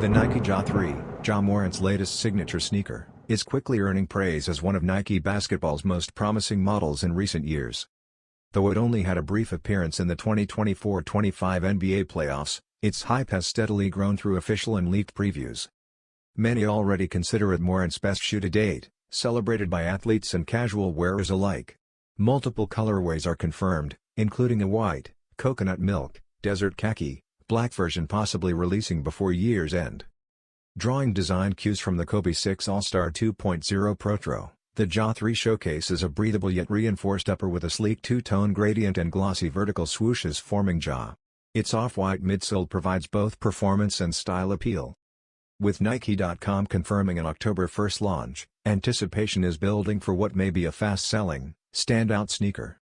The Nike Ja 3, Ja Morant's latest signature sneaker, is quickly earning praise as one of Nike basketball's most promising models in recent years. Though it only had a brief appearance in the 2024-25 NBA playoffs, its hype has steadily grown through official and leaked previews. Many already consider it Morant's best shoe to date, celebrated by athletes and casual wearers alike. Multiple colorways are confirmed, including a white, coconut milk, desert khaki, black version possibly releasing before year's end. Drawing design cues from the Kobe 6 All-Star 2.0 Protro, the Ja 3 showcases a breathable yet reinforced upper with a sleek two-tone gradient and glossy vertical swooshes forming Ja. Its off-white midsole provides both performance and style appeal. With Nike.com confirming an October 1 launch, anticipation is building for what may be a fast-selling, standout sneaker.